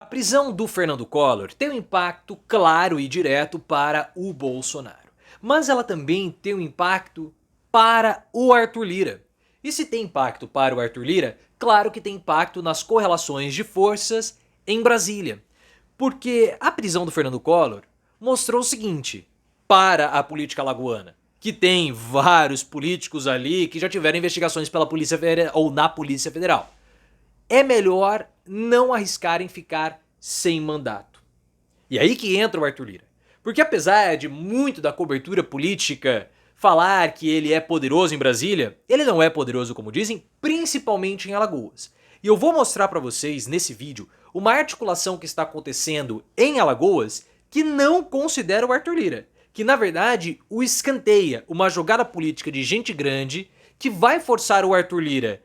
A prisão do Fernando Collor tem um impacto claro e direto para o Bolsonaro, mas ela também tem um impacto para o Arthur Lira. E se tem impacto para o Arthur Lira, claro que tem impacto nas correlações de forças em Brasília. Porque a prisão do Fernando Collor mostrou o seguinte para a política alagoana, que tem vários políticos ali que já tiveram investigações pela Polícia Federal ou na Polícia Federal. É melhor não arriscar em ficar sem mandato. E aí que entra o Arthur Lira. Porque apesar de muito da cobertura política falar que ele é poderoso em Brasília, ele não é poderoso como dizem, principalmente em Alagoas. E eu vou mostrar para vocês nesse vídeo uma articulação que está acontecendo em Alagoas que não considera o Arthur Lira, que na verdade o escanteia, uma jogada política de gente grande que vai forçar o Arthur Lira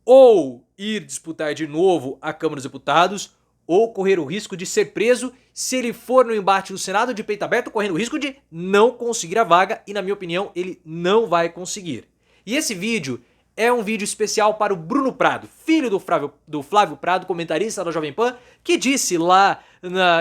ou ir disputar de novo a Câmara dos Deputados, ou correr o risco de ser preso se ele for no embate do Senado de peito aberto, correndo o risco de não conseguir a vaga, e na minha opinião ele não vai conseguir. E esse vídeo é um vídeo especial para o Bruno Prado, filho do Flávio Prado, comentarista da Jovem Pan, que disse lá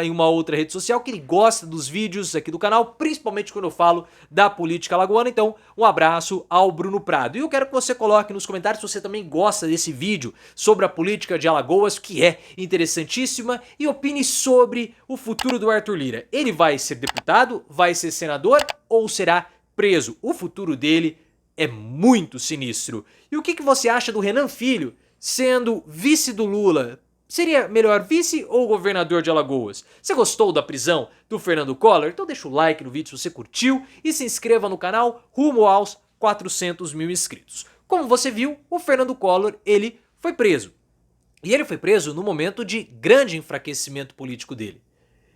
em uma outra rede social que ele gosta dos vídeos aqui do canal, principalmente quando eu falo da política alagoana. Então, um abraço ao Bruno Prado. E eu quero que você coloque nos comentários se você também gosta desse vídeo sobre a política de Alagoas, que é interessantíssima, e opine sobre o futuro do Arthur Lira. Ele vai ser deputado, vai ser senador ou será preso? O futuro dele é muito sinistro. E o que você acha do Renan Filho sendo vice do Lula? Seria melhor vice ou governador de Alagoas? Você gostou da prisão do Fernando Collor? Então deixa o like no vídeo se você curtiu e se inscreva no canal rumo aos 400 mil inscritos. Como você viu, o Fernando Collor, ele foi preso. E ele foi preso no momento de grande enfraquecimento político dele.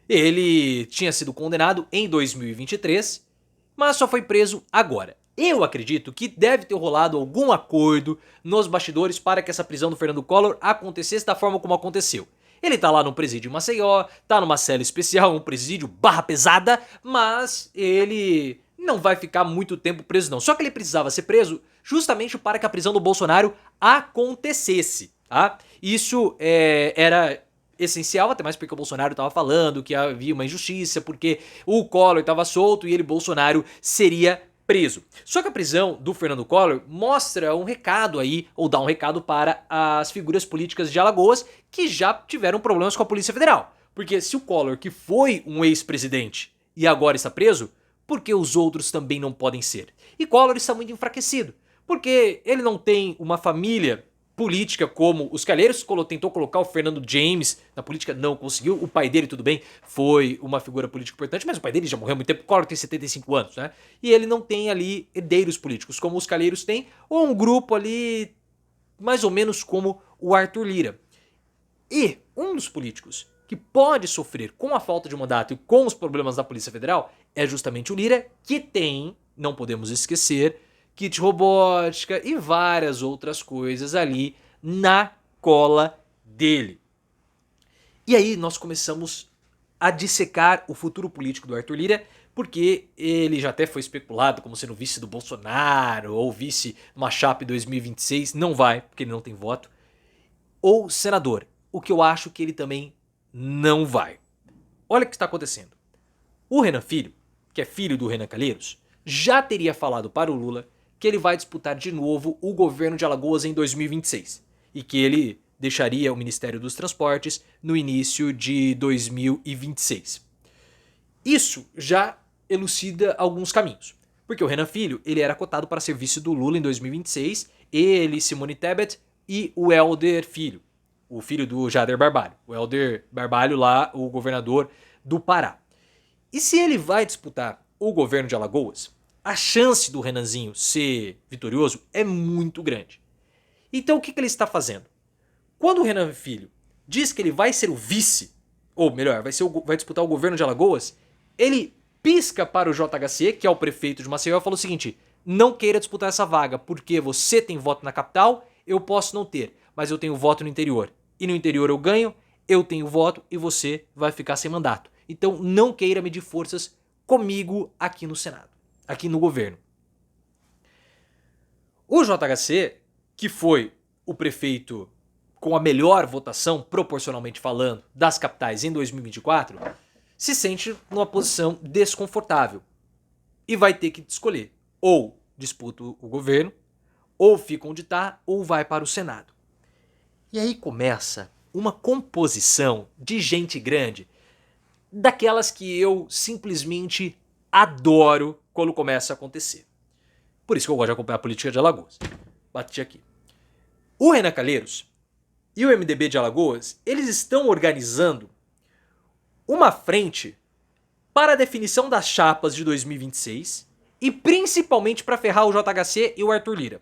Ele tinha sido condenado em 2023, mas só foi preso agora. Eu acredito que deve ter rolado algum acordo nos bastidores para que essa prisão do Fernando Collor acontecesse da forma como aconteceu. Ele tá lá no presídio em Maceió, tá numa cela especial, um presídio barra pesada, mas ele não vai ficar muito tempo preso não. Só que ele precisava ser preso justamente para que a prisão do Bolsonaro acontecesse, tá? Isso era essencial, até mais porque o Bolsonaro estava falando que havia uma injustiça, porque o Collor estava solto e ele, Bolsonaro, seria preso. Só que a prisão do Fernando Collor mostra um recado aí, ou dá um recado para as figuras políticas de Alagoas que já tiveram problemas com a Polícia Federal. Porque se o Collor, que foi um ex-presidente e agora está preso, por que os outros também não podem ser? E Collor está muito enfraquecido, porque ele não tem uma família política como os Calheiros tentou colocar o Fernando James na política, não conseguiu. O pai dele, tudo bem, foi uma figura política importante, mas o pai dele já morreu há muito tempo. O Collor tem 75 anos, né? E ele não tem ali herdeiros políticos como os Calheiros têm, ou um grupo ali mais ou menos como o Arthur Lira. E um dos políticos que pode sofrer com a falta de mandato e com os problemas da Polícia Federal é justamente o Lira, que tem, não podemos esquecer, kit robótica e várias outras coisas ali na cola dele. E aí nós começamos a dissecar o futuro político do Arthur Lira, porque ele já até foi especulado como sendo vice do Bolsonaro ou vice numa chapa em 2026, não vai, porque ele não tem voto, ou senador, o que eu acho que ele também não vai. Olha o que está acontecendo. O Renan Filho, que é filho do Renan Calheiros, já teria falado para o Lula que ele vai disputar de novo o governo de Alagoas em 2026 e que ele deixaria o Ministério dos Transportes no início de 2026. Isso já elucida alguns caminhos, porque o Renan Filho ele era cotado para ser vice do Lula em 2026, ele, Simone Tebet e o Helder Filho, o filho do Jader Barbalho, o Helder Barbalho lá, o governador do Pará. E se ele vai disputar o governo de Alagoas, a chance do Renanzinho ser vitorioso é muito grande. Então o que ele está fazendo? Quando o Renan Filho diz que ele vai ser o vice, ou melhor, vai disputar o governo de Alagoas, ele pisca para o JHC, que é o prefeito de Maceió, e fala o seguinte: não queira disputar essa vaga, porque você tem voto na capital, eu posso não ter, mas eu tenho voto no interior. E no interior eu ganho, eu tenho voto e você vai ficar sem mandato. Então não queira medir forças comigo aqui no Senado, aqui no governo. O JHC, que foi o prefeito com a melhor votação, proporcionalmente falando, das capitais em 2024, se sente numa posição desconfortável e vai ter que escolher. Ou disputa o governo, ou fica onde está, ou vai para o Senado. E aí começa uma composição de gente grande, daquelas que eu simplesmente adoro quando começa a acontecer. Por isso que eu gosto de acompanhar a política de Alagoas. Bati aqui. O Renan Calheiros e o MDB de Alagoas, eles estão organizando uma frente para a definição das chapas de 2026 e principalmente para ferrar o JHC e o Arthur Lira.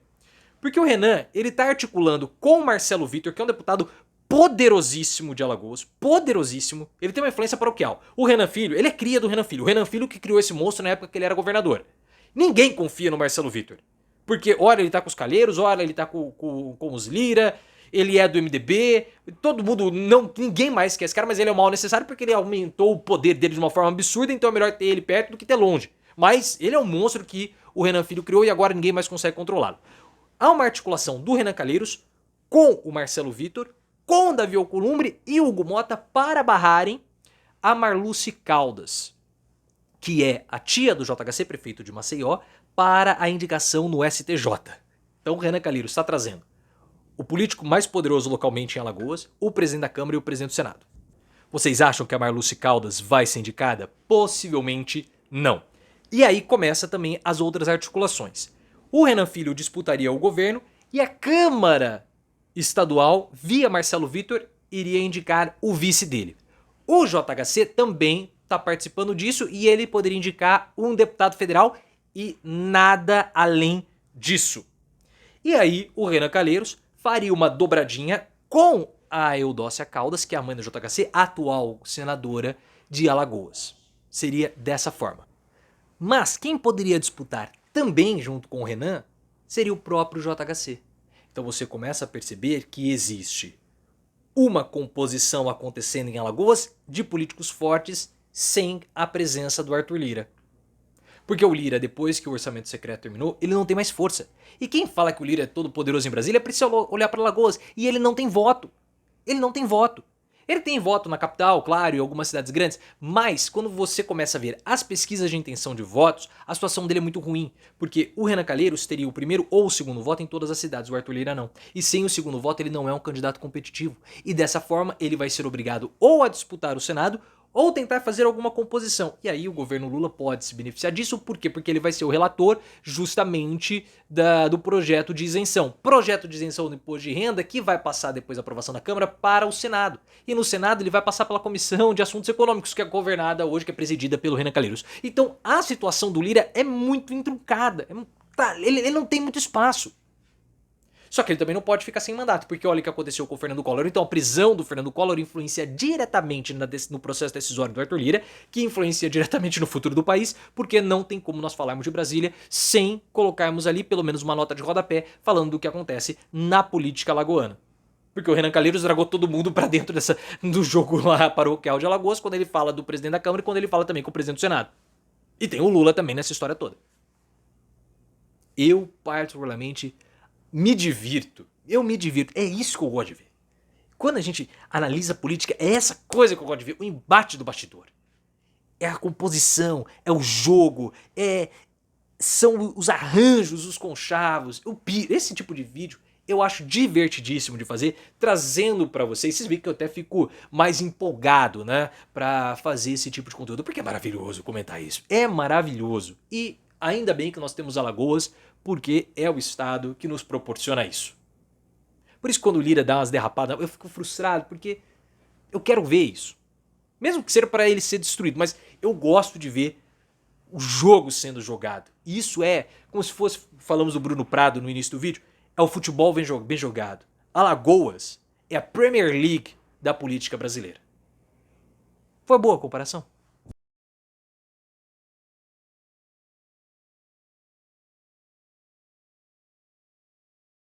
Porque o Renan, ele tá articulando com o Marcelo Vitor, que é um deputado poderosíssimo de Alagoas, poderosíssimo, ele tem uma influência paroquial. O Renan Filho, ele é cria do Renan Filho, o Renan Filho que criou esse monstro na época que ele era governador. Ninguém confia no Marcelo Vitor, porque ora ele tá com os Calheiros, ora ele tá com os Lira, ele é do MDB, todo mundo, ninguém mais quer esse cara, mas ele é o mal necessário porque ele aumentou o poder dele de uma forma absurda, então é melhor ter ele perto do que ter longe. Mas ele é um monstro que o Renan Filho criou e agora ninguém mais consegue controlá-lo. Há uma articulação do Renan Calheiros com o Marcelo Vitor, com o Davi Alcolumbre e o Hugo Mota para barrarem a Marluce Caldas, que é a tia do JHC, prefeito de Maceió, para a indicação no STJ. Então o Renan Calheiros está trazendo o político mais poderoso localmente em Alagoas, o presidente da Câmara e o presidente do Senado. Vocês acham que a Marluce Caldas vai ser indicada? Possivelmente não. E aí começa também as outras articulações. O Renan Filho disputaria o governo e a Câmara Estadual, via Marcelo Vitor, iria indicar o vice dele. O JHC também está participando disso e ele poderia indicar um deputado federal e nada além disso. E aí o Renan Calheiros faria uma dobradinha com a Eudócia Caldas, que é a mãe do JHC, atual senadora de Alagoas. Seria dessa forma. Mas quem poderia disputar também junto com o Renan seria o próprio JHC. Então você começa a perceber que existe uma composição acontecendo em Alagoas de políticos fortes sem a presença do Arthur Lira. Porque o Lira, depois que o orçamento secreto terminou, ele não tem mais força. E quem fala que o Lira é todo poderoso em Brasília precisa olhar para Alagoas. E ele não tem voto. Ele não tem voto. Ele tem voto na capital, claro, e algumas cidades grandes, mas quando você começa a ver as pesquisas de intenção de votos, a situação dele é muito ruim, porque o Renan Calheiros teria o primeiro ou o segundo voto em todas as cidades, o Arthur Lira não. E sem o segundo voto ele não é um candidato competitivo, e dessa forma ele vai ser obrigado ou a disputar o Senado, ou tentar fazer alguma composição. E aí o governo Lula pode se beneficiar disso, por quê? Porque ele vai ser o relator justamente do projeto de isenção. Projeto de isenção do imposto de renda que vai passar depois da aprovação da Câmara para o Senado. E no Senado ele vai passar pela Comissão de Assuntos Econômicos, que é governada hoje, que é presidida pelo Renan Calheiros. Então a situação do Lira é muito intruncada. Ele não tem muito espaço. Só que ele também não pode ficar sem mandato, porque olha o que aconteceu com o Fernando Collor. Então a prisão do Fernando Collor influencia diretamente no processo decisório do Arthur Lira, que influencia diretamente no futuro do país, porque não tem como nós falarmos de Brasília sem colocarmos ali pelo menos uma nota de rodapé falando do que acontece na política alagoana. Porque o Renan Calheiros dragou todo mundo pra dentro do jogo lá paroquial de Alagoas, quando ele fala do presidente da Câmara e quando ele fala também com o presidente do Senado. E tem o Lula também nessa história toda. Eu, particularmente, me divirto. Eu me divirto. É isso que eu gosto de ver. Quando a gente analisa política, é essa coisa que eu gosto de ver. O embate do bastidor. É a composição, é o jogo, são os arranjos, os conchavos. Esse tipo de vídeo eu acho divertidíssimo de fazer, trazendo pra vocês. Vocês veem que eu até fico mais empolgado, né, pra fazer esse tipo de conteúdo, porque é maravilhoso comentar isso. É maravilhoso. E ainda bem que nós temos Alagoas, porque é o estado que nos proporciona isso. Por isso quando o Lira dá umas derrapadas, eu fico frustrado, porque eu quero ver isso. Mesmo que seja para ele ser destruído, mas eu gosto de ver o jogo sendo jogado. E isso é como se fosse, falamos do Bruno Prado no início do vídeo, é o futebol bem jogado. Alagoas é a Premier League da política brasileira. Foi boa a comparação?